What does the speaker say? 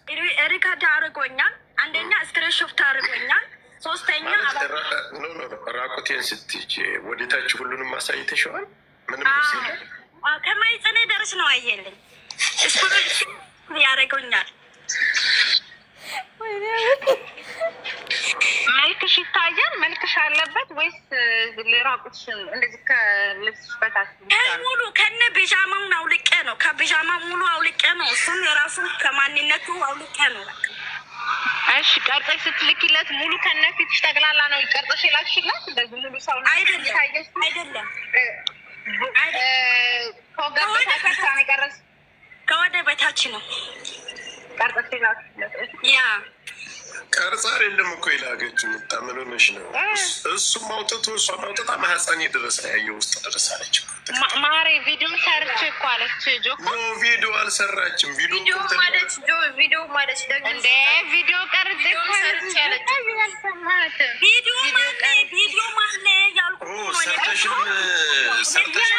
ሪካርድ አድርጎኛል። አንደኛ ስክሪንሾት አድርጎኛል። ሶስተኛ ራቁቴን ስትይ ወደታች ሁሉንም ማሳይተሽዋል። ምንም ከማይጸኔ ደርስ ነው አየልኝ ያደርገኛል። መልክሽ ይታያል። መልክሽ አለበት ወይስ ራቁትሽ እንደዚህ ከልብስሽ በታች ሙሉ ከነ ቢጃማውን አውልቄ ነው። ከቢጃማ ሙሉ አውልቄ ነው። እሱም የራሱ ከማንነቱ አውልቄ ነው። እሺ ቀርጸሽ ስትልኪለት ሙሉ ከነፊትሽ ጠቅላላ ነው ቀርጸሽ ላክሽላት? እንደዚህ ሙሉ ሰው ነው አይደለም። ከወደ በታች ነው ቀርጸሽ ላክሽላት። ያ ቀርጻ አይደለም እኮ የላገችው። ምን ሆነሽ ነው? እሱም አውጥቶ እሷም አውጥታ ማህፀኔ ድረስ ያየው ውስጥ ድረስ አለች። ማሬ ቪዲዮ ሰርች እኮ አለች። ጆኮ ቪዲዮ አልሰራችም። ቪዲዮ ማለት ቪዲዮ ማለት ደግሞ እንደ ቪዲዮ ቀርጽ እኮ ሰርች ያለች ቪዲዮ ማለት ያልኩ ሰርተሽም